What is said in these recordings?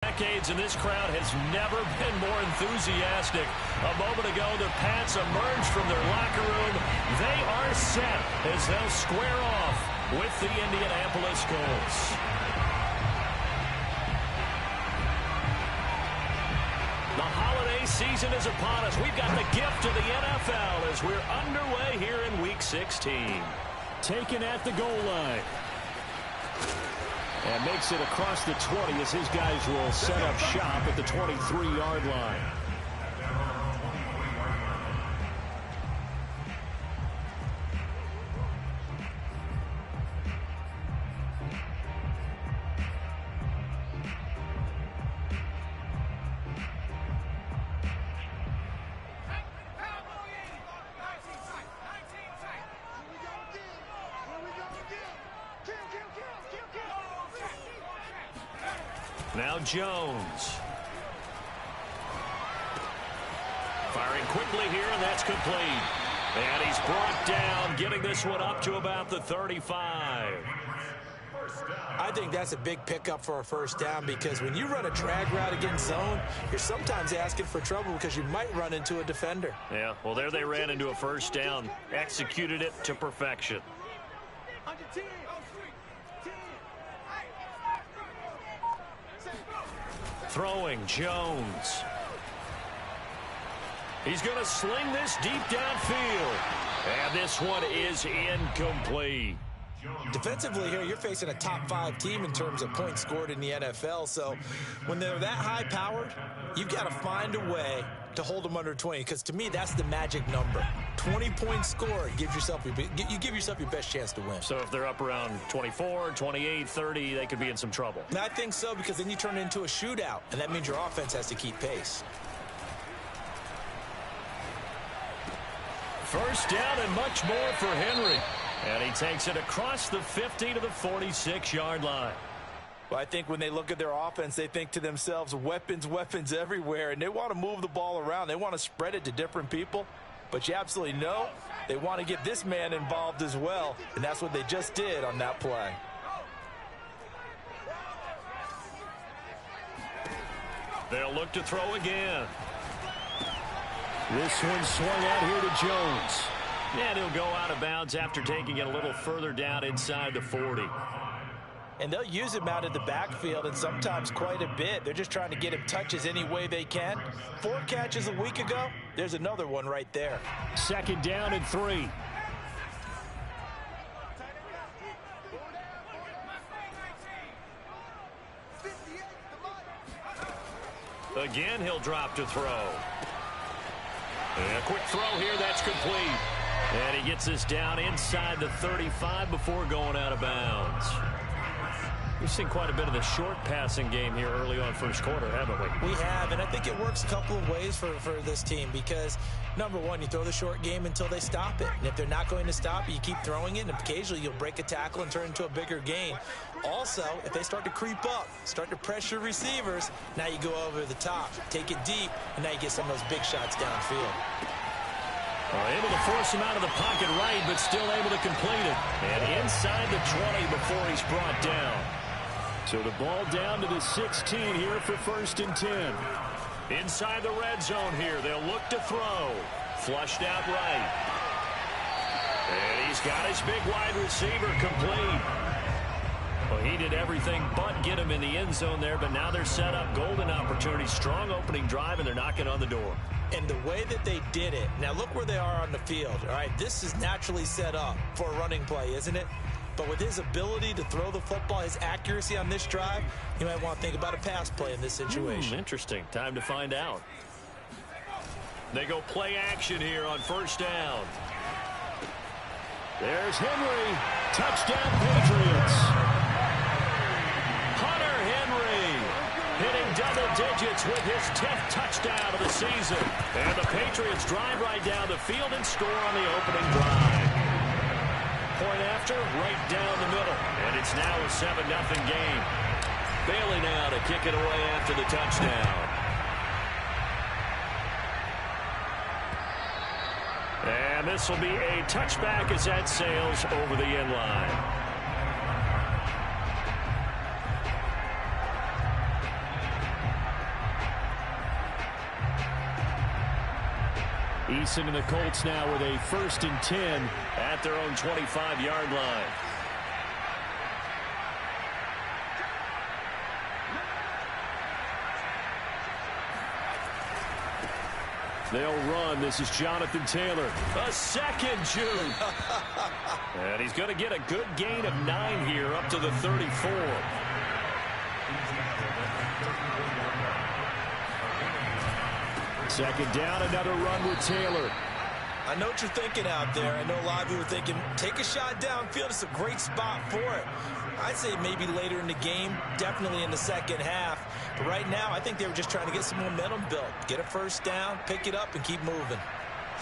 Decades, and this crowd has never been more enthusiastic. A moment ago, the Pats emerged from their locker room. They are set as they'll square off with the Indianapolis Colts. The holiday season is upon us. We've got the gift of the NFL as we're underway here in Week 16. Taken at the goal line. And makes it across the 20 as his guys will set up shop at the 23-yard line. Now Jones. Firing quickly here, and that's complete. And he's brought down, getting this one up to about the 35. I think that's a big pickup for a first down because when you run a drag route against zone, you're sometimes asking for trouble because you might run into a defender. Yeah, well, there they ran into a first down, executed it to perfection. Throwing, Jones. He's going to sling this deep downfield. And this one is incomplete. Defensively here, you're facing a top 5 team in terms of points scored in the NFL. So when they're that high-powered, you've got to find a way to hold them under 20. Because to me, that's the magic number. 20 points scored gives yourself you give yourself your best chance to win. So if they're up around 24, 28, 30, they could be in some trouble. And I think so because then you turn it into a shootout, and that means your offense has to keep pace. First down and much more for Henry. And he takes it across the 50 to the 46-yard line. Well, I think when they look at their offense, they think to themselves, weapons, weapons everywhere, and they want to move the ball around. They want to spread it to different people. But you absolutely know they want to get this man involved as well, and that's what they just did on that play. They'll look to throw again. This one swung out here to Jones. And he'll go out of bounds after taking it a little further down inside the 40. And they'll use him out of the backfield, and sometimes quite a bit. They're just trying to get him touches any way they can. 4 catches a week ago, there's another one right there. Second down and 3. Again, he'll drop to throw. And a quick throw here, that's complete. And he gets us down inside the 35 before going out of bounds. We've seen quite a bit of the short passing game here early on first quarter, haven't we? We have, and I think it works a couple of ways for this team because, number one, you throw the short game until they stop it. And if they're not going to stop it, you keep throwing it, and occasionally you'll break a tackle and turn into a bigger gain. Also, if they start to creep up, start to pressure receivers, now you go over the top, take it deep, and now you get some of those big shots downfield. Able to force him out of the pocket right, but still able to complete it. And inside the 20 before he's brought down. So the ball down to the 16 here for 1st and 10. Inside the red zone here, they'll look to throw. Flushed out right. And he's got his big wide receiver complete. Well, he did everything but get him in the end zone there, but now they're set up. Golden opportunity, strong opening drive, and they're knocking on the door. And the way that they did it, now look where they are on the field. All right, this is naturally set up for a running play, isn't it? But with his ability to throw the football, his accuracy on this drive, you might want to think about a pass play in this situation. Interesting. Time to find out. They go play action here on first down. There's Henry. Touchdown, Patriots. Hunter Henry hitting double digits with his 10th touchdown of the season. And the Patriots drive right down the field and score on the opening drive. Point after, right down the middle. And it's now a 7-0 game. Bailey now to kick it away after the touchdown. And this will be a touchback as that sails over the end line. Eason and the Colts now with a 1st and 10 at their own 25-yard line. They'll run. This is Jonathan Taylor. A second June. And he's going to get a good gain of 9 here up to the 34. Second down, another run with Taylor. I know what you're thinking out there. I know a lot of you are thinking, take a shot downfield. It's a great spot for it. I'd say maybe later in the game, definitely in the second half. But right now, I think they were just trying to get some momentum built. Get a first down, pick it up, and keep moving.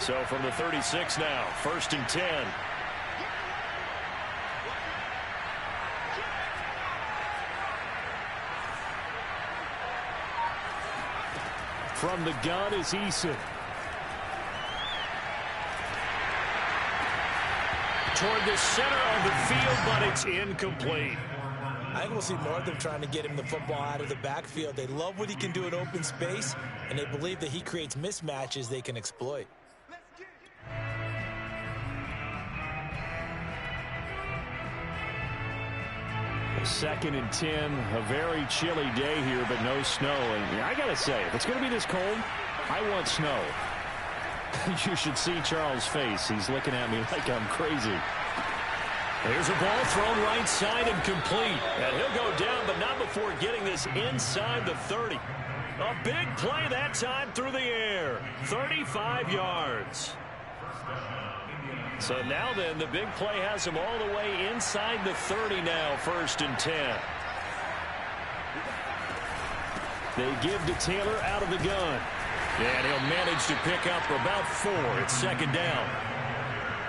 So from the 36 now, 1st and 10. From the gun is Eason. Toward the center of the field, but it's incomplete. I think we'll see more of them trying to get him the football out of the backfield. They love what he can do in open space, and they believe that he creates mismatches they can exploit. A 2nd and 10, a very chilly day here, but no snow. And I got to say, if it's going to be this cold, I want snow. You should see Charles' face. He's looking at me like I'm crazy. There's a ball thrown right side and complete. And he'll go down, but not before getting this inside the 30. A big play that time through the air. 35 yards. So now then, the big play has him all the way inside the 30 now, 1st and 10. They give to Taylor out of the gun. And he'll manage to pick up about 4. It's 2nd down.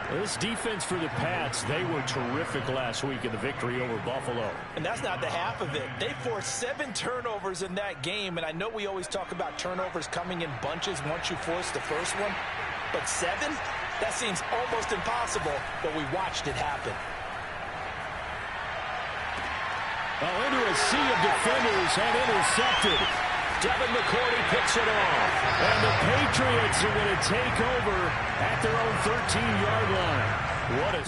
This defense for the Pats, they were terrific last week in the victory over Buffalo. And that's not the half of it. They forced 7 turnovers in that game, and I know we always talk about turnovers coming in bunches once you force the first one, but 7? That seems almost impossible, but we watched it happen. Well, into a sea of defenders and intercepted. Devin McCourty picks it off. And the Patriots are going to take over at their own 13-yard line. What a...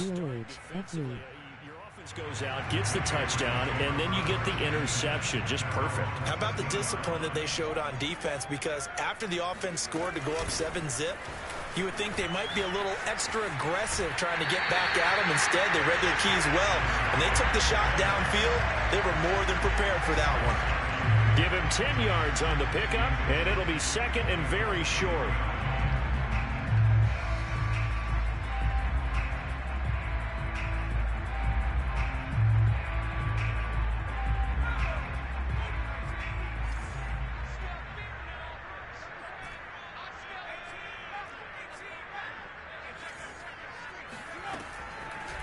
Your offense goes out, gets the touchdown, and then you get the interception. Just perfect. How about the discipline that they showed on defense? Because after the offense scored to go up 7-zip, you would think they might be a little extra aggressive trying to get back at them. Instead, they read their keys well. When they took the shot downfield, they were more than prepared for that one. Give him 10 yards on the pickup, and it'll be 2nd and very short.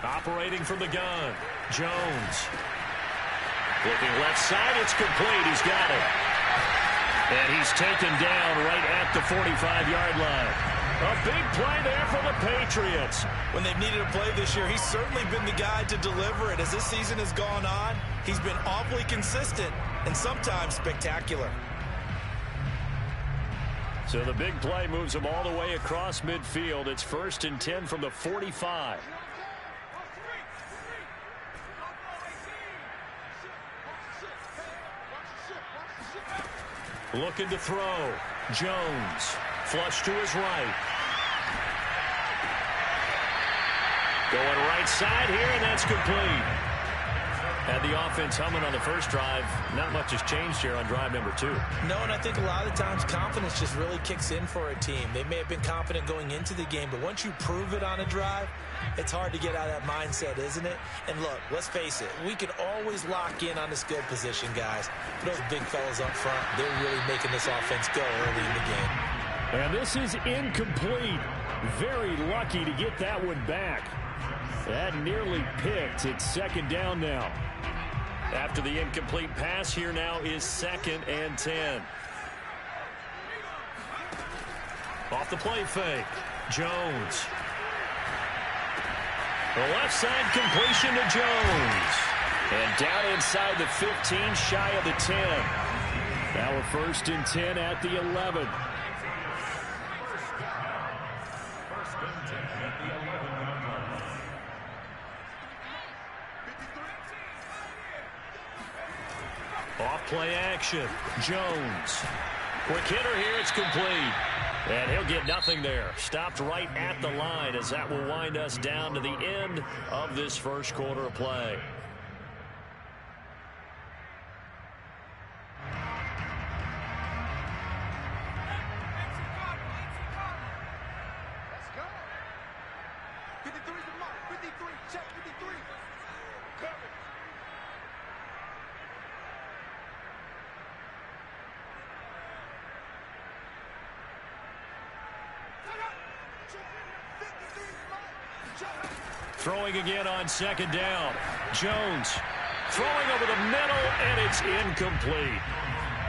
Operating from the gun, Jones. Looking left side, it's complete. He's got it. And he's taken down right at the 45-yard line. A big play there for the Patriots. When they've needed a play this year, he's certainly been the guy to deliver it. As this season has gone on, he's been awfully consistent and sometimes spectacular. So the big play moves him all the way across midfield. It's 1st and 10 from the 45. Looking to throw. Jones. Flush to his right. Going right side here, and that's complete. Had the offense humming on the first drive. Not much has changed here on drive number 2. No, and I think a lot of times confidence just really kicks in for a team. They may have been confident going into the game, but once you prove it on a drive, it's hard to get out of that mindset, isn't it? And look, let's face it, we can always lock in on the skill position, guys. But those big fellas up front, they're really making this offense go early in the game. And this is incomplete. Very lucky to get that one back. That nearly picked. It's 2nd down now. After the incomplete pass, here now is 2nd and 10. Off the play fake. Jones. The left side completion to Jones. And down inside the 15, shy of the 10. Now a 1st and 10 at the 11. Play action. Jones. Quick hitter here. It's complete. And he'll get nothing there. Stopped right at the line as that will wind us down to the end of this first quarter of play. Throwing again on second down. Jones throwing over the middle, and it's incomplete.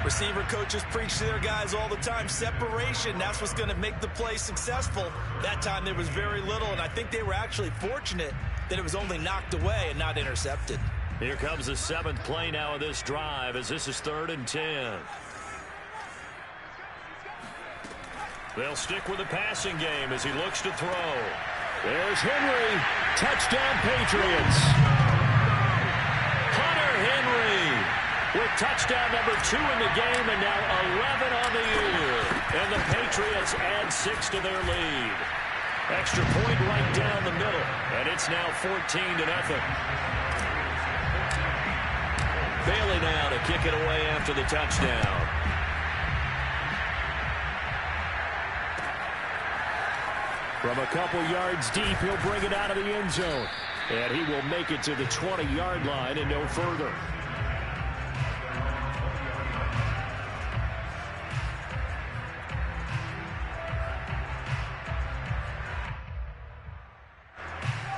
Receiver coaches preach to their guys all the time. Separation, that's what's going to make the play successful. That time there was very little, and I think they were actually fortunate that it was only knocked away and not intercepted. Here comes the 7th play now of this drive as this is 3rd and 10. They'll stick with the passing game as he looks to throw. There's Henry. Touchdown, Patriots. Hunter Henry with touchdown number 2 in the game and now 11 on the year. And the Patriots add 6 to their lead. Extra point right down the middle. And it's now 14-0. Bailey now to kick it away after the touchdown. From a couple yards deep, he'll bring it out of the end zone. And he will make it to the 20-yard line and no further.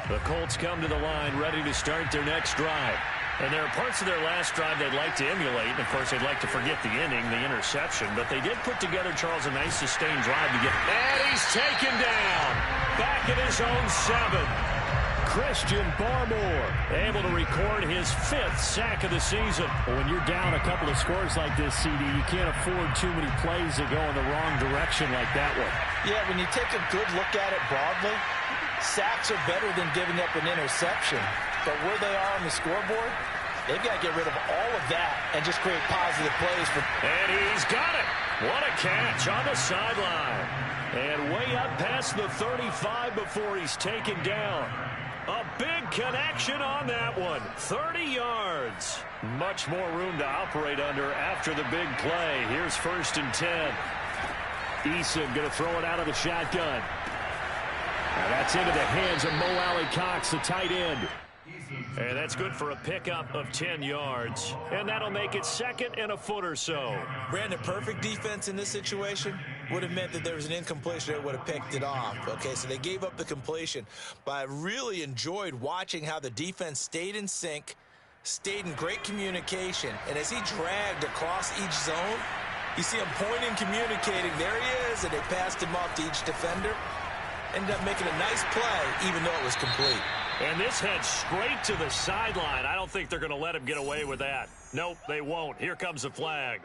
The Colts come to the line ready to start their next drive. And there are parts of their last drive they'd like to emulate. And, of course, they'd like to forget the inning, the interception. But they did put together, Charles, a nice sustained drive to get. And he's taken down. Back at his own 7. Christian Barmore able to record his 5th sack of the season. Well, when you're down a couple of scores like this, CD, you can't afford too many plays that go in the wrong direction like that one. Yeah, when you take a good look at it broadly, sacks are better than giving up an interception. But where they are on the scoreboard, they've got to get rid of all of that and just create positive plays. And he's got it. What a catch on the sideline. And way up past the 35 before he's taken down. A big connection on that one. 30 yards. Much more room to operate under after the big play. Here's 1st and 10. Eason going to throw it out of the shotgun. And that's into the hands of Mo Alley-Cox, the tight end. And that's good for a pickup of 10 yards. And that'll make it 2nd and a foot or so. Brandon, perfect defense in this situation would have meant that there was an incompletion that would have picked it off. Okay, so they gave up the completion. But I really enjoyed watching how the defense stayed in sync, stayed in great communication. And as he dragged across each zone, you see him pointing, communicating. There he is, and they passed him off to each defender. Ended up making a nice play, even though it was complete. And this heads straight to the sideline. I don't think they're going to let him get away with that. Nope, they won't. Here comes the flag.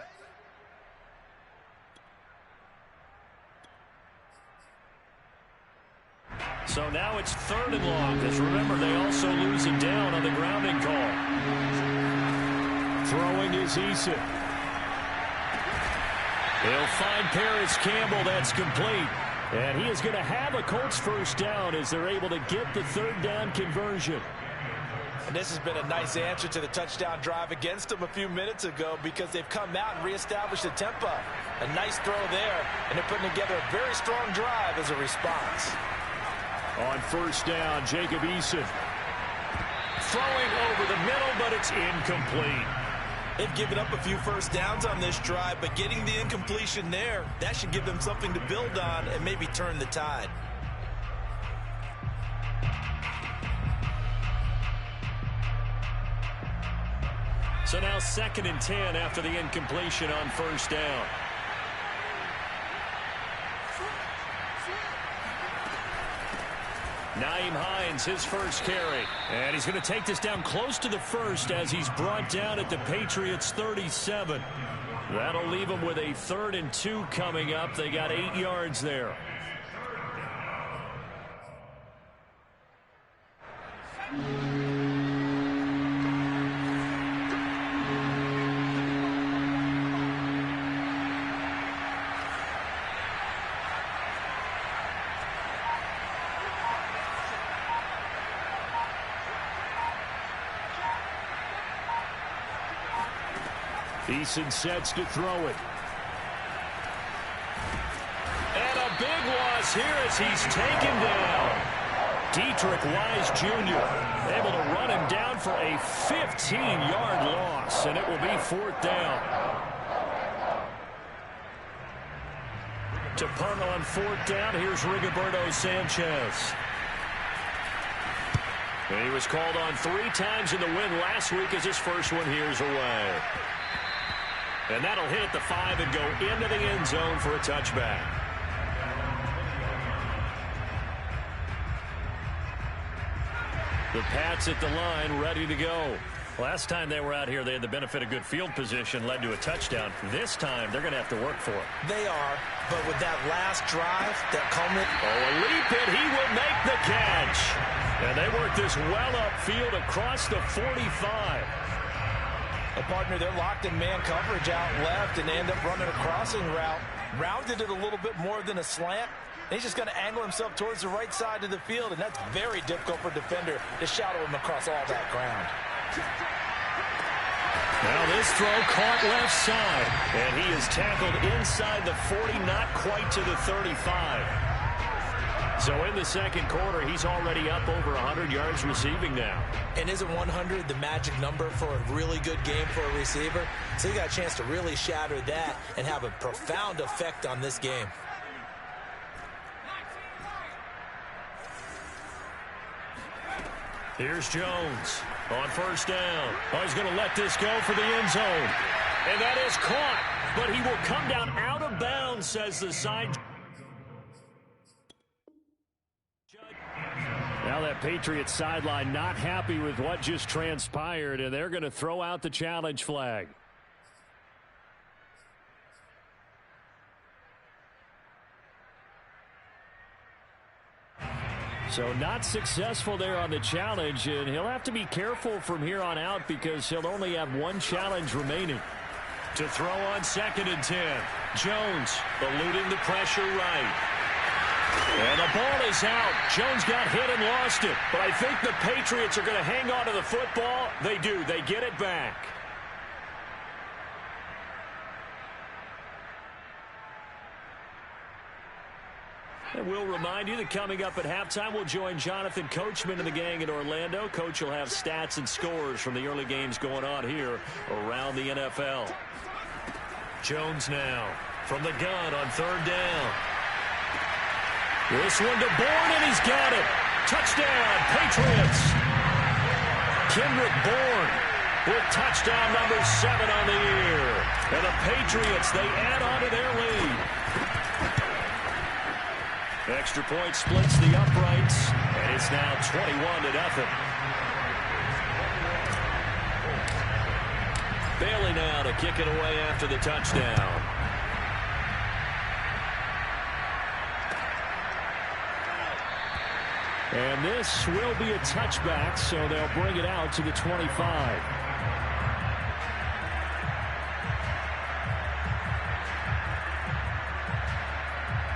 So now it's 3rd and long, because remember, they also lose it down on the grounding call. Throwing is Eason. He'll find Paris Campbell. That's complete. And he is going to have a Colts first down as they're able to get the 3rd down conversion. And this has been a nice answer to the touchdown drive against them a few minutes ago because they've come out and reestablished the tempo. A nice throw there, and they're putting together a very strong drive as a response. On 1st down, Jacob Eason. Throwing over the middle, but it's incomplete. They've given up a few first downs on this drive, but getting the incompletion there, that should give them something to build on and maybe turn the tide. So now 2nd and 10 after the incompletion on 1st down. Nyheim Hines, his first carry. And he's going to take this down close to the 1st as he's brought down at the Patriots 37. That'll leave them with a 3rd and 2 coming up. They got 8 yards there. Eason sets to throw it. And a big loss here as he's taken down. Dietrich Wise Jr. able to run him down for a 15-yard loss, and it will be 4th down. To punt on 4th down, here's Rigoberto Sanchez. And he was called on 3 times in the win last week as his first one here's away. And that'll hit at the 5 and go into the end zone for a touchback. The Pats at the line, ready to go. Last time they were out here, they had the benefit of good field position, led to a touchdown. This time, they're going to have to work for it. They are, but with that last drive, that culminate. Oh, a leap hit. He will make the catch. And they work this well upfield across the 45. A partner, they're locked in man coverage out left, and they end up running a crossing route. Rounded it a little bit more than a slant. He's just going to angle himself towards the right side of the field, and that's very difficult for a defender to shadow him across all that ground. Now this throw caught left side, and he is tackled inside the 40, not quite to the 35. So in the second quarter, he's already up over 100 yards receiving now. And isn't 100 the magic number for a really good game for a receiver? So he got a chance to really shatter that and have a profound effect on this game. Here's Jones on 1st down. Oh, he's going to let this go for the end zone. And that is caught, but he will come down out of bounds, says the side. Now that Patriots sideline not happy with what just transpired, and they're going to throw out the challenge flag. So not successful there on the challenge, and he'll have to be careful from here on out because he'll only have 1 challenge remaining. To throw on 2nd and 10. Jones eluding the pressure right. And the ball is out. Jones got hit and lost it. But I think the Patriots are going to hang on to the football. They do. They get it back. And we'll remind you that coming up at halftime, we'll join Jonathan Coachman and the gang in Orlando. Coach will have stats and scores from the early games going on here around the NFL. Jones now from the gun on 3rd down. This one to Bourne, and he's got it. Touchdown, Patriots. Kendrick Bourne with touchdown number 7 on the year. And the Patriots, they add on to their lead. Extra point splits the uprights, and it's now 21-0. Bailey now to kick it away after the touchdown. And this will be a touchback, so they'll bring it out to the 25.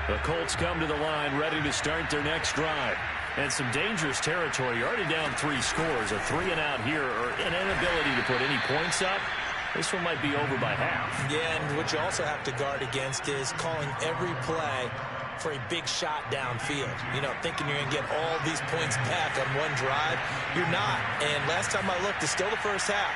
The Colts come to the line ready to start their next drive. And some dangerous territory. You're already down 3 scores. A 3-and-out here, or an inability to put any points up. This one might be over by half. Yeah, and what you also have to guard against is calling every play for a big shot downfield. You know, thinking you're going to get all these points back on one drive. You're not. And last time I looked, it's still the first half.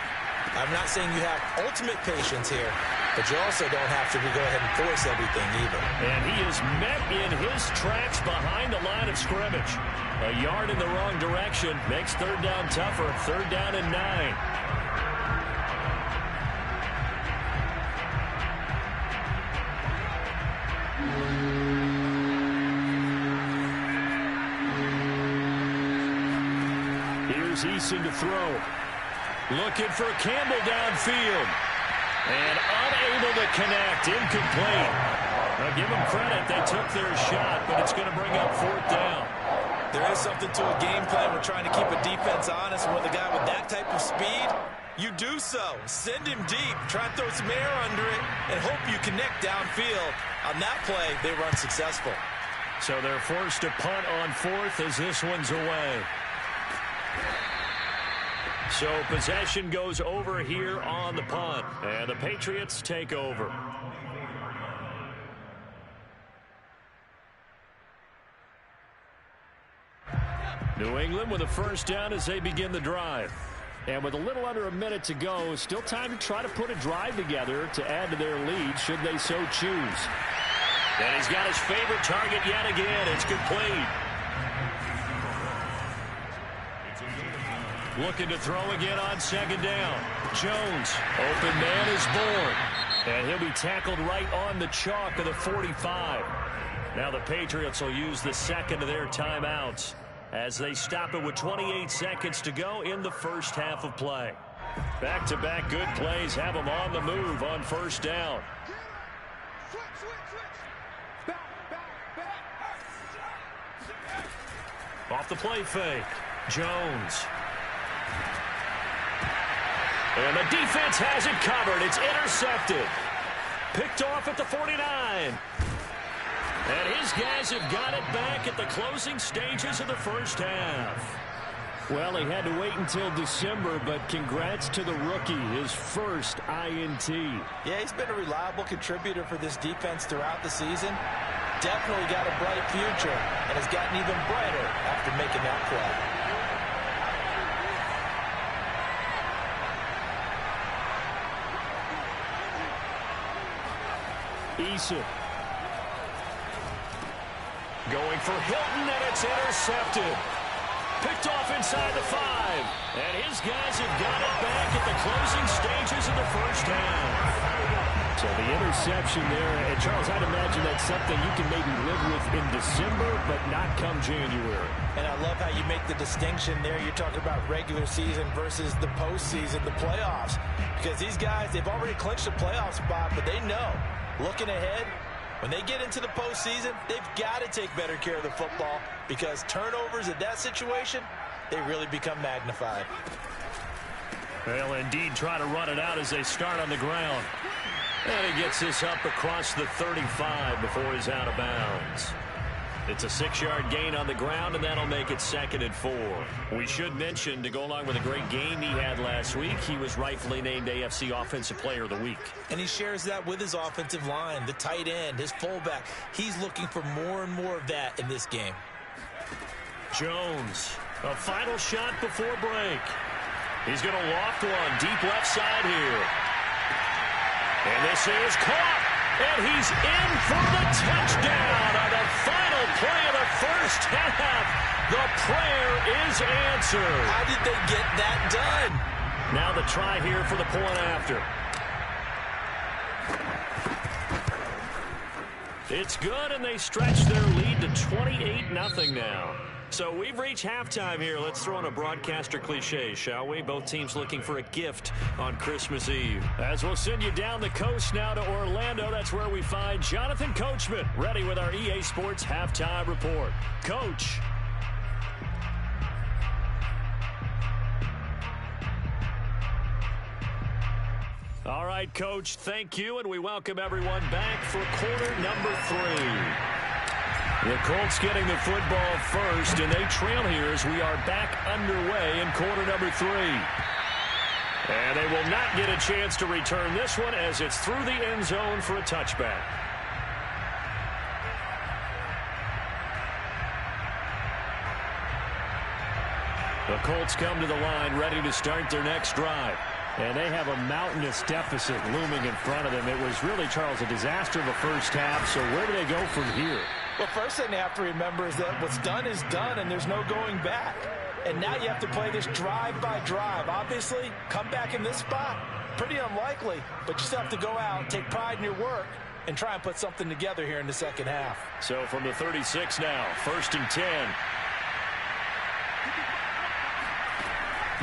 I'm not saying you have ultimate patience here, but you also don't have to go ahead and force everything either. And he is met in his tracks behind the line of scrimmage. A yard in the wrong direction makes 3rd down tougher. 3rd down and 9. Here's Eason to throw. Looking for Campbell downfield. And unable to connect. Incomplete. Now give them credit. They took their shot, but it's going to bring up 4th down. There is something to a game plan. We're trying to keep a defense honest. And with a guy with that type of speed, you do so. Send him deep. Try and throw some air under it and hope you connect downfield. On that play, they run successful. So they're forced to punt on 4th as this one's away. So possession goes over here on the punt, and the Patriots take over. New England with a first down as they begin the drive. And with a little under a minute to go, still time to try to put a drive together to add to their lead should they so choose. And he's got his favorite target yet again. It's complete. Looking to throw again on second down. Jones, open man is born. And he'll be tackled right on the chalk of the 45. Now the Patriots will use the second of their timeouts as they stop it with 28 seconds to go in the first half of play. Back-to-back good plays have them on the move on first down. Off the play fake. Jones. And the defense has it covered. It's intercepted. Picked off at the 49. And his guys have got it back at the closing stages of the first half. Well, he had to wait until December, but congrats to the rookie, his first INT. Yeah, he's been a reliable contributor for this defense throughout the season. Definitely got a bright future and has gotten even brighter after making that play. Eason. Going for Hilton, and it's intercepted. Picked off inside the 5. And his guys have got it back at the closing stages of the first half. So the interception there, and Charles, I'd imagine that's something you can maybe live with in December, but not come January. And I love how you make the distinction there. You're talking about regular season versus the postseason, the playoffs. Because these guys, they've already clinched a playoff spot, but they know, looking ahead, when they get into the postseason, they've got to take better care of the football because turnovers in that situation, they really become magnified. They'll indeed try to run it out as they start on the ground. And he gets this up across the 35 before he's out of bounds. It's a 6-yard gain on the ground, and that'll make it 2nd and 4. We should mention, to go along with a great game he had last week, he was rightfully named AFC Offensive Player of the Week. And he shares that with his offensive line, the tight end, his fullback. He's looking for more and more of that in this game. Jones, a final shot before break. He's going to loft one deep left side here. And this is caught. And he's in for the touchdown on the final play of the first half. The prayer is answered. How did they get that done? Now the try here for the point after. It's good, and they stretch their lead to 28-0 now. So we've reached halftime here. Let's throw in a broadcaster cliche, shall we? Both teams looking for a gift on Christmas Eve. As we'll send you down the coast now to Orlando, that's where we find Jonathan Coachman, ready with our EA Sports Halftime Report. Coach. All right, Coach, thank you, and we welcome everyone back for quarter number 3. The Colts getting the football first, and they trail here as we are back underway in quarter number 3. And they will not get a chance to return this one as it's through the end zone for a touchback. The Colts come to the line ready to start their next drive. And they have a mountainous deficit looming in front of them. It was really, Charles, a disaster of the first half. So where do they go from here? Well, first thing they have to remember is that what's done is done, and there's no going back. And now you have to play this drive by drive. Obviously, come back in this spot, pretty unlikely. But you still have to go out, take pride in your work, and try and put something together here in the second half. So from the 36 now, 1st and 10.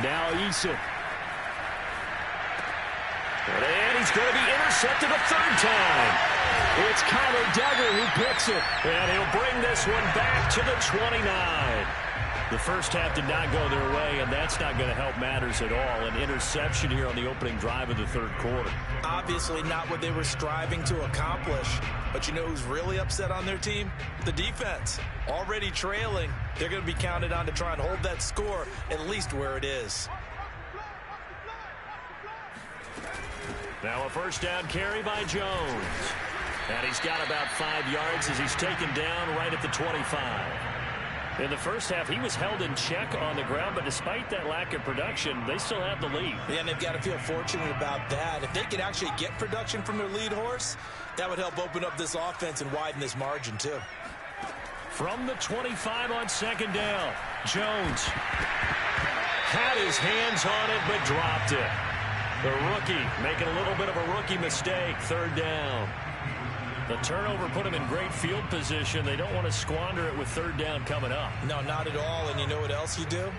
Now Eason. And he's going to be intercepted a 3rd time. It's Kyler Duggar who picks it. And he'll bring this one back to the 29. The first half did not go their way, and that's not going to help matters at all. An interception here on the opening drive of the 3rd quarter. Obviously not what they were striving to accomplish. But you know who's really upset on their team? The defense. Already trailing. They're going to be counted on to try and hold that score at least where it is. Now a first down carry by Jones. And he's got about 5 yards as he's taken down right at the 25. In the first half, he was held in check on the ground, but despite that lack of production, they still have the lead. Yeah, and they've got to feel fortunate about that. If they could actually get production from their lead horse, that would help open up this offense and widen this margin, too. From the 25 on second down, Jones had his hands on it but dropped it. The rookie making a little bit of a rookie mistake, third down. The turnover put him in great field position. They don't want to squander it with third down coming up. No, not at all. And you know what else you do?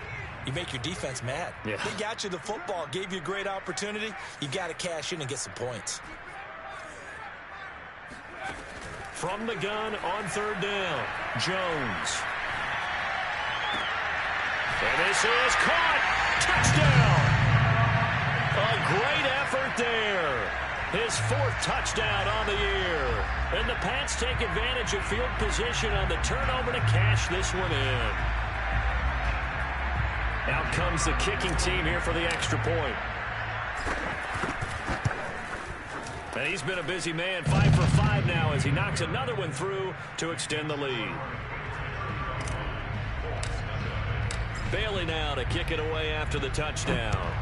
You make your defense mad. Yeah. They got you the football, gave you a great opportunity. You got to cash in and get some points. From the gun on third down, Jones. And this is caught. Touchdown. A great effort there. His 4th touchdown on the year. And the Pats take advantage of field position on the turnover to cash this one in. Out comes the kicking team here for the extra point. And he's been a busy man, 5 for 5 now as he knocks another one through to extend the lead. Bailey now to kick it away after the touchdown.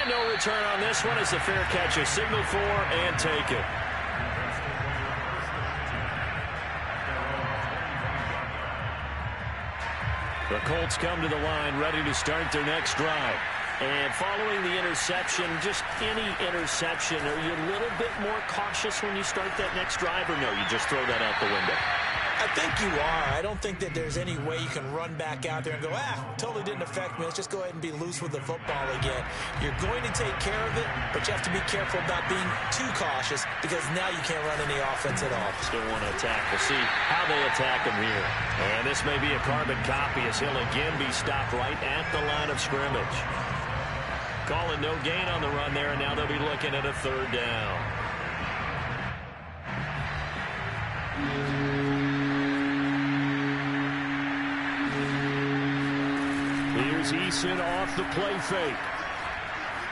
And no return on this one as the fair catch is signaled for and taken. The Colts come to the line ready to start their next drive. And following the interception, just any interception, are you a little bit more cautious when you start that next drive, or no, you just throw that out the window? I think you are. I don't think that there's any way you can run back out there and go, totally didn't affect me. Let's just go ahead and be loose with the football again. You're going to take care of it, but you have to be careful about being too cautious because now you can't run any offense at all. Still want to attack. We'll see how they attack him here. And this may be a carbon copy as he'll again be stopped right at the line of scrimmage. Calling no gain on the run there, and now they'll be looking at a third down. Here's Eason off the play fake.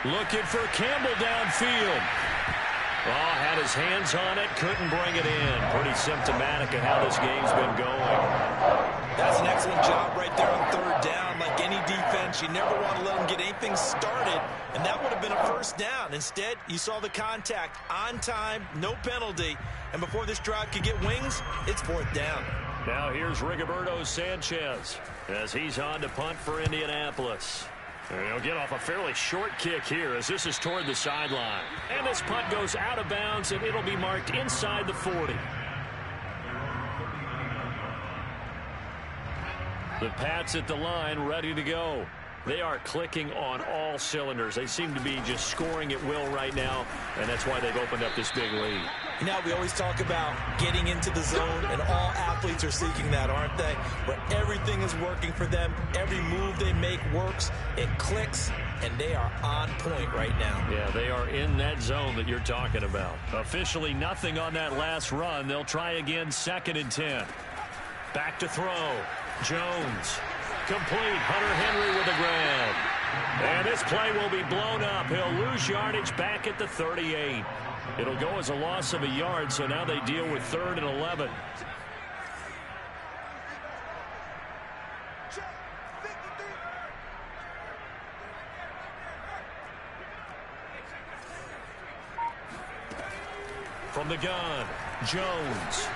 Looking for Campbell downfield. Oh, had his hands on it, couldn't bring it in. Pretty symptomatic of how this game's been going. That's an excellent job right there on third down. Like any defense, you never want to let them get anything started, and that would have been a first down. Instead, you saw the contact on time, no penalty, and before this drive could get wings, it's fourth down. Now here's Rigoberto Sanchez as he's on to punt for Indianapolis. And he'll get off a fairly short kick here as this is toward the sideline. And this punt goes out of bounds, and it'll be marked inside the 40. The Pats at the line ready to go. They are clicking on all cylinders. They seem to be just scoring at will right now, and that's why they've opened up this big lead. You know, we always talk about getting into the zone, and all athletes are seeking that, aren't they? Where everything is working for them. Every move they make works. It clicks, and they are on point right now. Yeah, they are in that zone that you're talking about. Officially nothing on that last run. They'll try again, 2nd and 10. Back to throw. Jones. Complete. Hunter Henry with a grab. And this play will be blown up. He'll lose yardage back at the 38. It'll go as a loss of a yard, so now they deal with 3rd and 11. From the gun, Jones.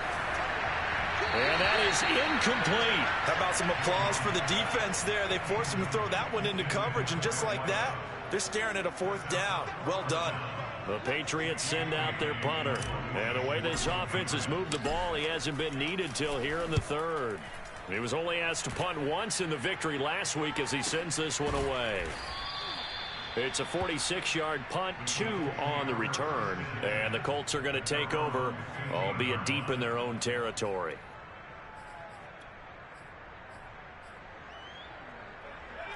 And that is incomplete. How about some applause for the defense there? They forced him to throw that one into coverage, and just like that, they're staring at a fourth down. Well done. The Patriots send out their punter. And the way this offense has moved the ball, he hasn't been needed till here in the 3rd. He was only asked to punt once in the victory last week as he sends this one away. It's a 46-yard punt, 2 on the return. And the Colts are going to take over, albeit deep in their own territory.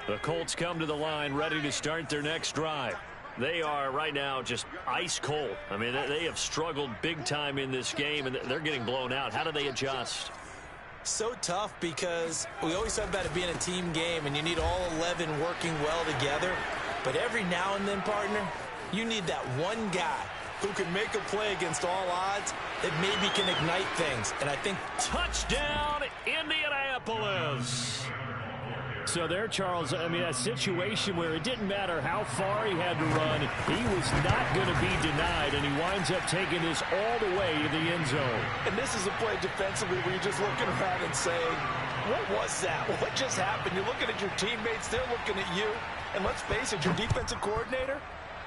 The Colts come to the line ready to start their next drive. They are right now just ice cold. I mean, they have struggled big time in this game, and they're getting blown out. How do they adjust? So tough because we always talk about it being a team game, and you need all 11 working well together. But every now and then, partner, you need that one guy who can make a play against all odds that maybe can ignite things. And I think touchdown, Indianapolis. So there, Charles, I mean, a situation where it didn't matter how far he had to run, he was not going to be denied, and he winds up taking this all the way to the end zone. And this is a play defensively where you're just looking around and saying, what was that? What just happened? You're looking at your teammates, they're looking at you. And let's face it, your defensive coordinator,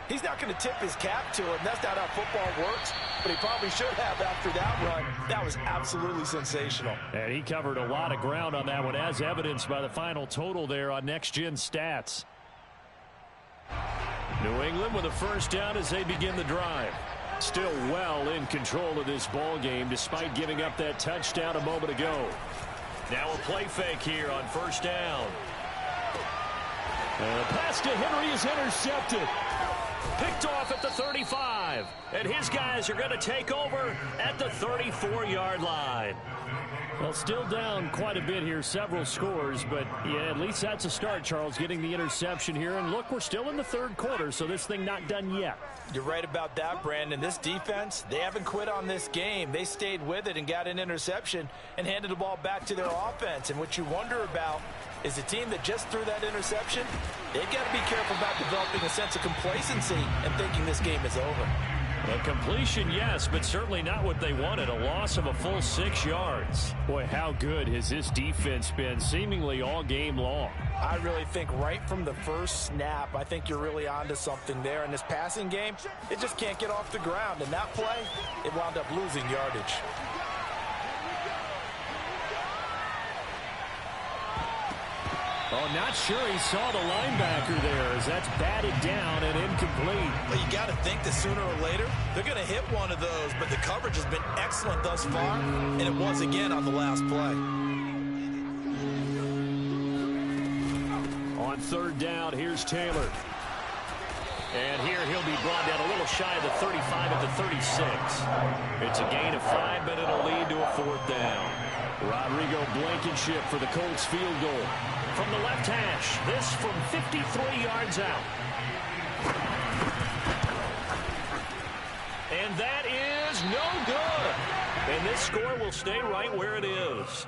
he's not going to tip his cap to it. That's not how football works, but he probably should have after that run. That was absolutely sensational. And he covered a lot of ground on that one, as evidenced by the final total there on Next Gen Stats. New England with a first down as they begin the drive. Still well in control of this ball game despite giving up that touchdown a moment ago. Now a play fake here on first down. And the pass to Henry is intercepted. Picked off at the 35. And his guys are going to take over at the 34-yard line. Well, still down quite a bit here, several scores, but yeah, at least that's a start, Charles, getting the interception here. And look, we're still in the third quarter, so this thing not done yet. You're right about that, Brandon. This defense, they haven't quit on this game. They stayed with it and got an interception and handed the ball back to their offense. And what you wonder about is the team that just threw that interception, they've got to be careful about developing a sense of complacency and thinking this game is over. A completion, yes, but certainly not what they wanted. A loss of a full 6 yards. Boy, how good has this defense been seemingly all game long? I really think right from the first snap, I think you're really onto something there. In this passing game, it just can't get off the ground. And that play, it wound up losing yardage. Oh, not sure he saw the linebacker there as that's batted down and incomplete. Well, you got to think that sooner or later they're going to hit one of those, but the coverage has been excellent thus far, and it was again on the last play. On third down, here's Taylor. And here he'll be brought down a little shy of the 35 at the 36. It's a gain of 5, but it'll lead to a fourth down. Rodrigo Blankenship for the Colts field goal. From the left hash, this from 53 yards out. And that is no good. And this score will stay right where it is.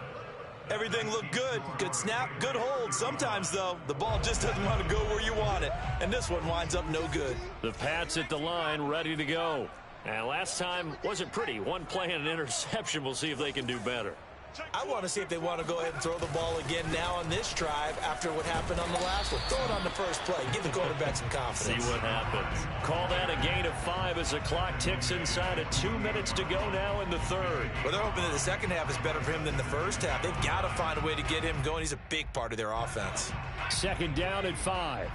Everything looked good. Good snap, good hold. Sometimes, though, the ball just doesn't want to go where you want it. And this one winds up no good. The Pats at the line, ready to go. And last time wasn't pretty. One play and an interception. We'll see if they can do better. I want to see if they want to go ahead and throw the ball again now on this drive after what happened on the last one. Throw it on the first play. Give the quarterback some confidence. See what happens. Call that a gain of 5 as the clock ticks inside of 2 minutes to go now in the third. Well, they're hoping that the second half is better for him than the first half. They've got to find a way to get him going. He's a big part of their offense. Second down at 5.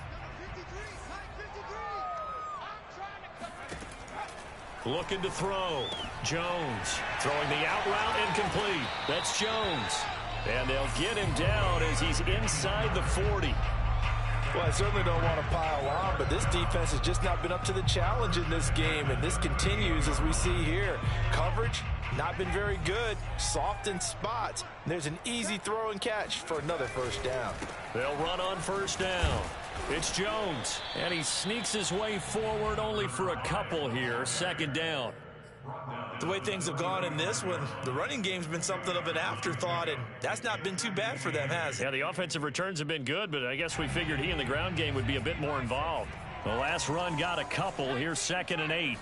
Looking to throw. Jones throwing the out route, incomplete. That's Jones. And they'll get him down as he's inside the 40. Well, I certainly don't want to pile on, but this defense has just not been up to the challenge in this game, and this continues as we see here. Coverage, not been very good. Soft in spots. There's an easy throw and catch for another first down. They'll run on first down. It's Jones, and he sneaks his way forward only for a couple here. Second down. The way things have gone in this one, the running game's been something of an afterthought, and that's not been too bad for them, has it? Yeah, the offensive returns have been good, but I guess we figured he in the ground game would be a bit more involved. The last run got a couple. Here's 2nd and 8.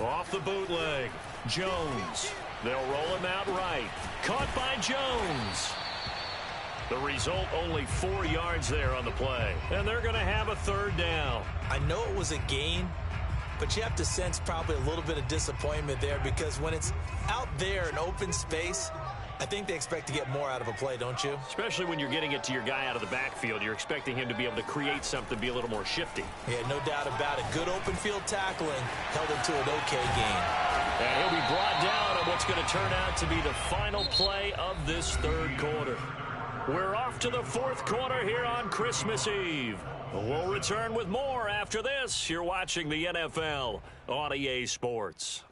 Off the bootleg. Jones. They'll roll him out right. Caught by Jones. The result, only 4 yards there on the play. And they're going to have a third down. I know it was a gain, but you have to sense probably a little bit of disappointment there because when it's out there in open space, I think they expect to get more out of a play, don't you? Especially when you're getting it to your guy out of the backfield. You're expecting him to be able to create something, be a little more shifty. Yeah, no doubt about it. Good open field tackling held him to an okay gain. And he'll be brought down on what's going to turn out to be the final play of this third quarter. We're off to the fourth quarter here on Christmas Eve. We'll return with more after this. You're watching the NFL on EA Sports.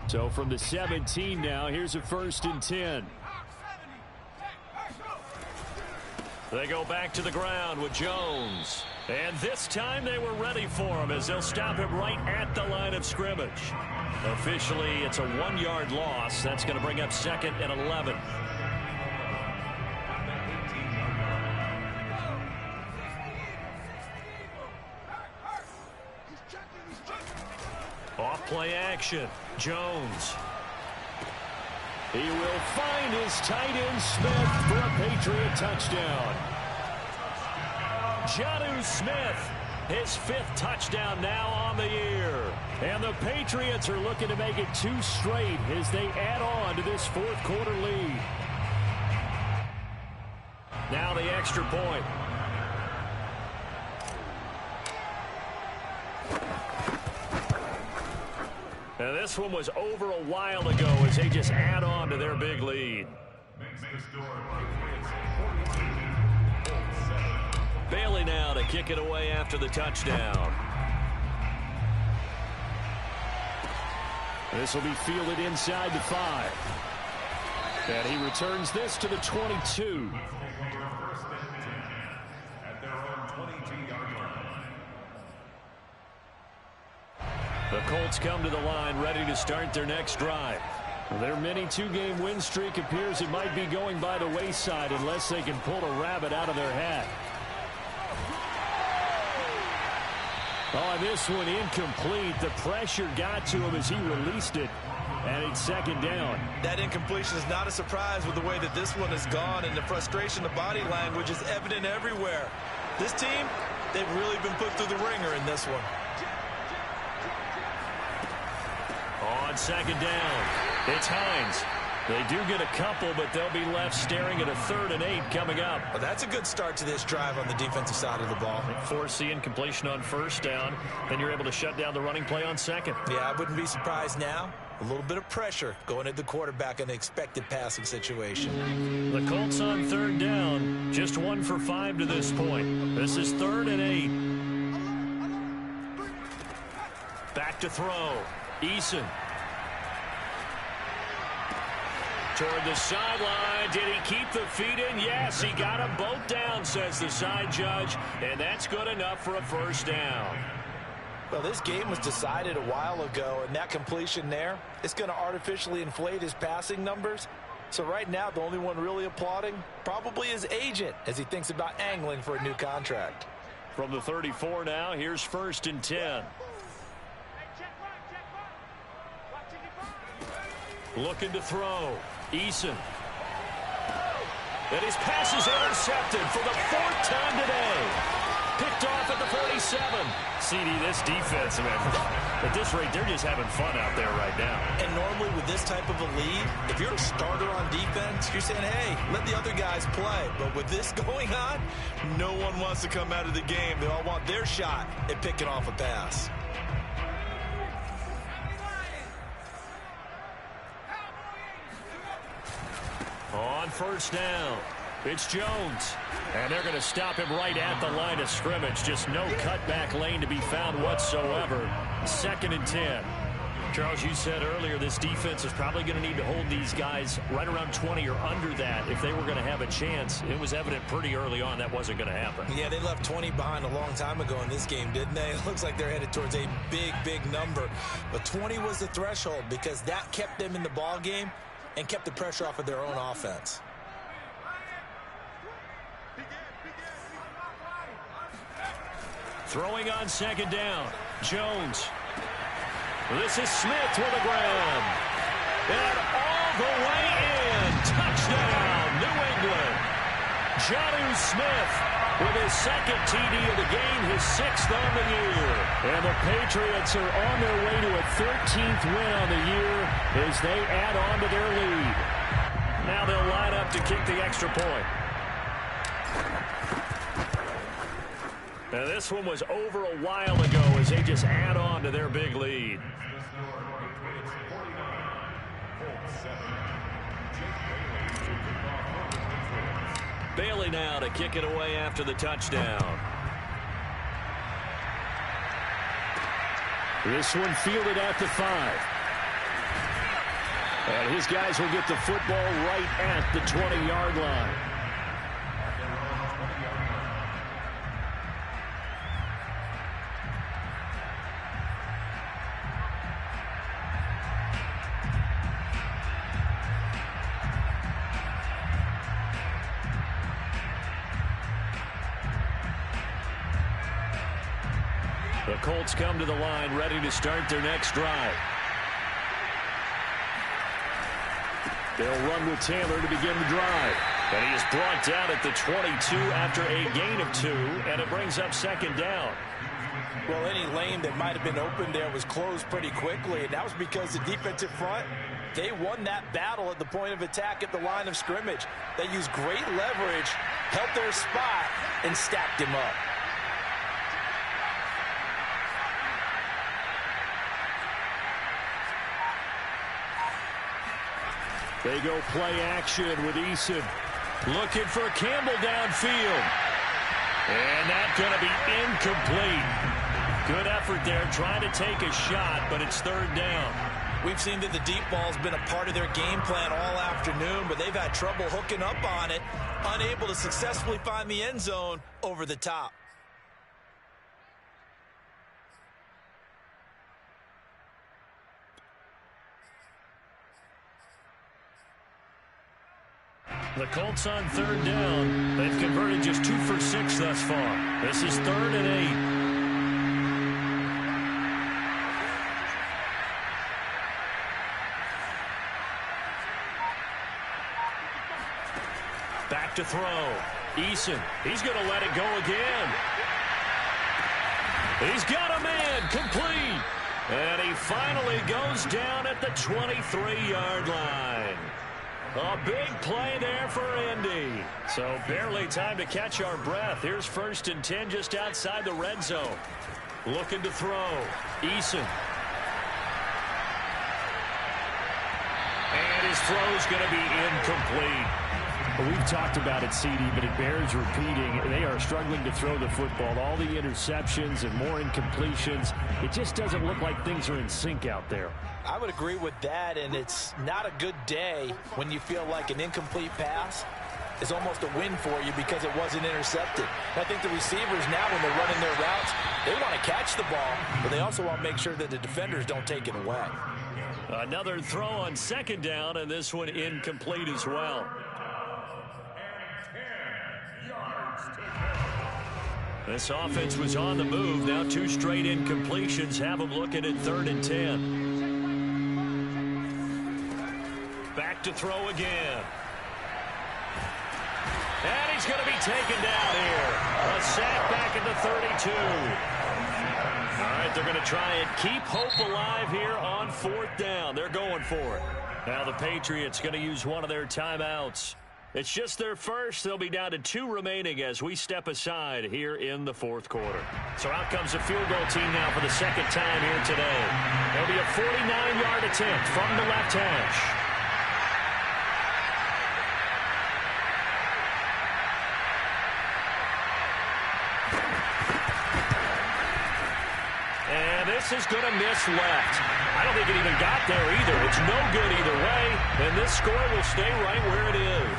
So from the 17 now, here's a 1st and 10. They go back to the ground with Jones. And this time they were ready for him as they'll stop him right at the line of scrimmage. Officially, it's a 1-yard loss. That's going to bring up 2nd and 11. Off play action. Jones. He will find his tight end Smith for a Patriot touchdown. Jonnu Smith, his 5th touchdown now on the year. And the Patriots are looking to make it 2 straight as they add on to this 4th quarter lead. Now the extra point. And this one was over a while ago as they just add on to their big lead. Bailey now to kick it away after the touchdown. This will be fielded inside the 5. And he returns this to the 22. The Colts come to the line ready to start their next drive. Their mini 2-game win streak appears it might be going by the wayside unless they can pull a rabbit out of their hat. Oh, this one incomplete. The pressure got to him as he released it. And it's 2nd down. That incompletion is not a surprise with the way that this one has gone, and the frustration, the body language is evident everywhere. This team, they've really been put through the ringer in this one. On 2nd down, it's Hines. They do get a couple, but they'll be left staring at a 3rd and 8 coming up. Well, that's a good start to this drive on the defensive side of the ball. Force the incompletion on 1st down, then you're able to shut down the running play on 2nd. Yeah, I wouldn't be surprised now. A little bit of pressure going at the quarterback in the expected passing situation. The Colts on 3rd down, just 1 for 5 to this point. This is 3rd and 8. Back to throw. Eason. Toward the sideline. Did he keep the feet in? Yes, he got them both down, says the side judge. And that's good enough for a 1st down. Well, this game was decided a while ago, and that completion there, it's going to artificially inflate his passing numbers. So right now, the only one really applauding probably his agent as he thinks about angling for a new contract. From the 34 now, here's 1st and 10. Looking to throw. Eason. And his pass is intercepted for the 4th time today. Picked off at the 47. CD, this defense, man, at this rate, they're just having fun out there right now. And normally with this type of a lead, if you're a starter on defense, you're saying, hey, let the other guys play. But with this going on, no one wants to come out of the game. They all want their shot at picking off a pass. On 1st down, it's Jones. And they're going to stop him right at the line of scrimmage. Just no cutback lane to be found whatsoever. 2nd and 10. Charles, you said earlier this defense is probably going to need to hold these guys right around 20 or under that if they were going to have a chance. It was evident pretty early on that wasn't going to happen. Yeah, they left 20 behind a long time ago in this game, didn't they? It looks like they're headed towards a big, big number. But 20 was the threshold because that kept them in the ball game and kept the pressure off of their own offense. Throwing on 2nd down, Jones. This is Smith with a grab. And all the way in. Touchdown, New England. Jonnu Smith with his 2nd TD of the game, his 6th on the year. And the Patriots are on their way to a 13th win on the year as they add on to their lead. Now they'll line up to kick the extra point. Now this one was over a while ago as they just add on to their big lead. Bailey now to kick it away after the touchdown. This one fielded at the 5. And his guys will get the football right at the 20-yard line. The Colts come to the line, ready to start their next drive. They'll run with Taylor to begin the drive. And he is brought down at the 22 after a gain of 2, and it brings up second down. Well, any lane that might have been open there was closed pretty quickly, and that was because the defensive front, they won that battle at the point of attack at the line of scrimmage. They used great leverage, held their spot, and stacked him up. They go play action with Eason. Looking for Campbell downfield. And that's going to be incomplete. Good effort there trying to take a shot, but it's third down. We've seen that the deep ball's been a part of their game plan all afternoon, but they've had trouble hooking up on it, unable to successfully find the end zone over the top. The Colts on third down. They've converted just 2 for 6 thus far. This is 3rd and 8. Back to throw. Eason. He's going to let it go again. He's got a man. Complete. And he finally goes down at the 23-yard line. A big play there for Indy. So barely time to catch our breath. Here's 1st and 10 just outside the red zone. Looking to throw. Eason. And his throw's going to be incomplete. Well, we've talked about it, CD, but it bears repeating. They are struggling to throw the football. All the interceptions and more incompletions. It just doesn't look like things are in sync out there. I would agree with that, and it's not a good day when you feel like an incomplete pass is almost a win for you because it wasn't intercepted. I think the receivers now, when they're running their routes, they want to catch the ball, but they also want to make sure that the defenders don't take it away. Another throw on 2nd down, and this one incomplete as well. This offense was on the move. Now 2 straight incompletions have them looking at 3rd and 10. Back to throw again. And he's going to be taken down here. A sack back at the 32. All right, they're going to try and keep hope alive here on 4th down. They're going for it. Now the Patriots going to use one of their timeouts. It's just their first. They'll be down to 2 remaining as we step aside here in the 4th quarter. So out comes the field goal team now for the 2nd time here today. There'll be a 49-yard attempt from the left hash. And this is going to miss left. I don't think it even got there either. It's no good either way, and this score will stay right where it is.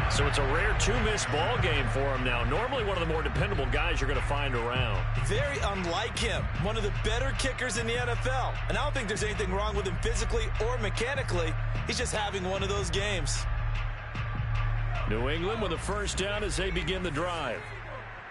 So it's a rare 2-miss ball game for him now. Normally one of the more dependable guys you're going to find around. Very unlike him. One of the better kickers in the NFL. And I don't think there's anything wrong with him physically or mechanically. He's just having one of those games. New England with a 1st down as they begin the drive.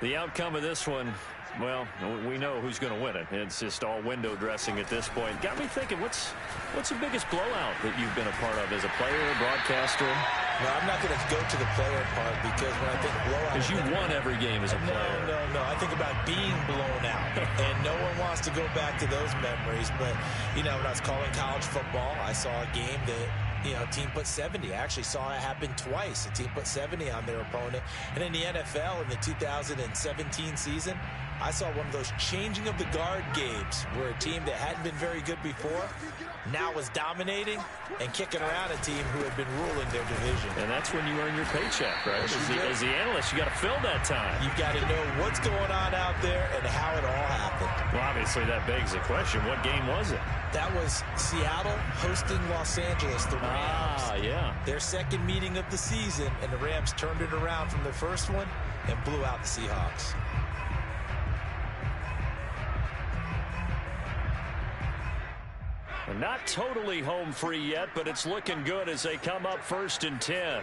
The outcome of this one, well, we know who's going to win it. It's just all window dressing at this point. Got me thinking, what's the biggest blowout that you've been a part of as a player, a broadcaster? No, I'm not going to go to the player part because when I think blowout... Because you won every game as a player. No. I think about being blown out. And no one wants to go back to those memories. But, you know, when I was calling college football, I saw a game that... a team put 70. I actually saw it happen twice. A team put 70 on their opponent. And in the NFL, in the 2017 season, I saw one of those changing of the guard games where a team that hadn't been very good before now was dominating and kicking around a team who had been ruling their division. And that's when you earn your paycheck, right? As the analyst, you got to fill that time. You've got to know what's going on out there and how it all happened. Well, obviously that begs the question, what game was it? That was Seattle hosting Los Angeles, the Rams. Yeah. Their 2nd meeting of the season, and the Rams turned it around from their first one and blew out the Seahawks. Not totally home free yet, but it's looking good as they come up 1st and 10.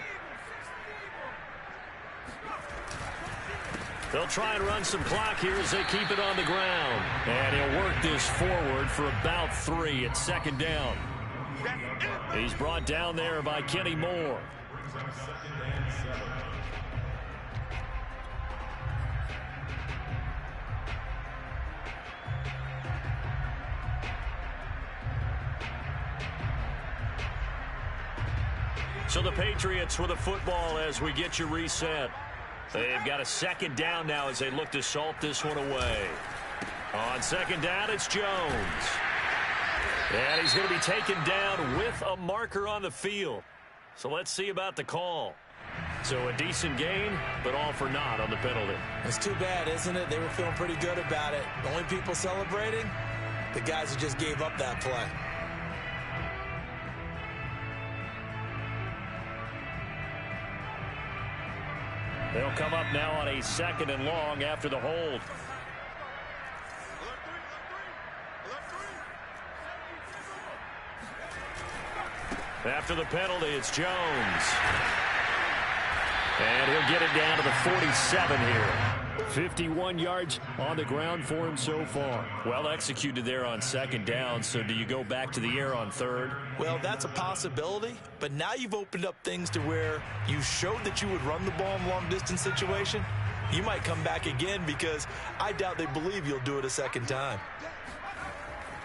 They'll try and run some clock here as they keep it on the ground. And he'll work this forward for about 3 at second down. He's brought down there by Kenny Moore. So the Patriots with a football as we get you reset. They've got a second down now as they look to salt this one away. On second down, it's Jones. And he's going to be taken down with a marker on the field. So let's see about the call. So a decent gain, but all for naught on the penalty. It's too bad, isn't it? They were feeling pretty good about it. The only people celebrating, the guys who just gave up that play. They'll come up now on a 2nd and long after the hold. After the penalty, it's Jones. And he'll get it down to the 47 here. 51 yards on the ground for him so far. Well executed there on 2nd down, so do you go back to the air on 3rd? Well, that's a possibility, but now you've opened up things to where you showed that you would run the ball in long-distance situation. You might come back again because I doubt they believe you'll do it a 2nd time.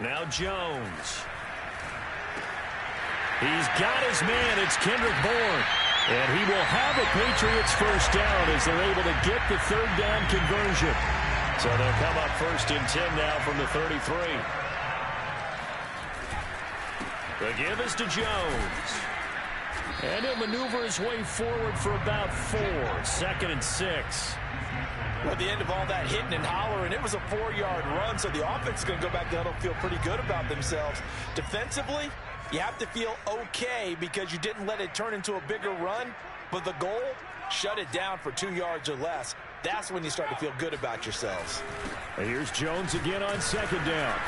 Now Jones. He's got his man. It's Kendrick Bourne. And he will have a Patriots first down as they're able to get the 3rd down conversion. So they'll come up 1st and 10 now from the 33. The give is to Jones. And he'll maneuver his way forward for about 4. 2nd and 6. Well, at the end of all that hitting and hollering, it was a 4-yard run, so the offense is going to go back down and feel pretty good about themselves. Defensively, you have to feel okay because you didn't let it turn into a bigger run, but the goal, shut it down for 2 yards or less. That's when you start to feel good about yourselves. Here's Jones again on 2nd down.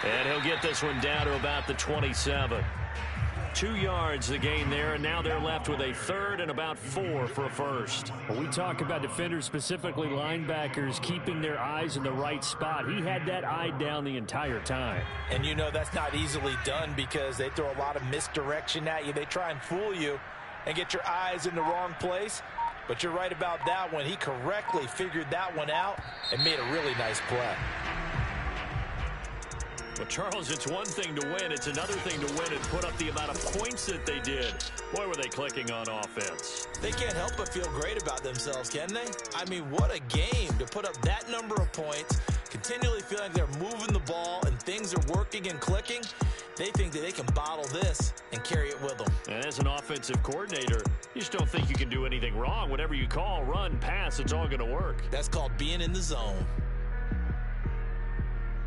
And he'll get this one down to about the 27. 2 yards the gain there, and now they're left with a 3rd and about 4 for a first. When we talk about defenders, specifically linebackers, keeping their eyes in the right spot. He had that eye down the entire time. And you know that's not easily done because they throw a lot of misdirection at you. They try and fool you and get your eyes in the wrong place. But you're right about that one. He correctly figured that one out and made a really nice play. Well, Charles, it's one thing to win. It's another thing to win and put up the amount of points that they did. Boy, were they clicking on offense. They can't help but feel great about themselves, can they? I mean, what a game to put up that number of points, continually feeling like they're moving the ball and things are working and clicking. They think that they can bottle this and carry it with them. And as an offensive coordinator, you just don't think you can do anything wrong. Whatever you call, run, pass, it's all going to work. That's called being in the zone.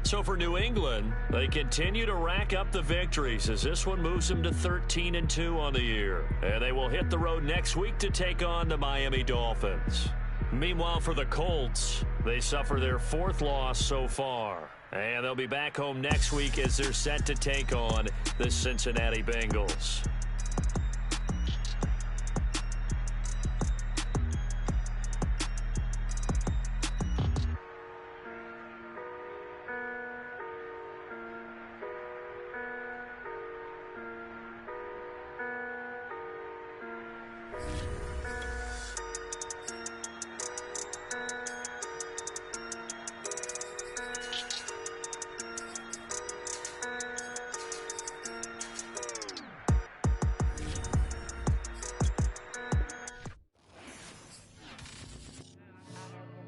So for New England, they continue to rack up the victories as this one moves them to 13-2 on the year. And they will hit the road next week to take on the Miami Dolphins. Meanwhile, for the Colts, they suffer their 4th loss so far. And they'll be back home next week as they're set to take on the Cincinnati Bengals.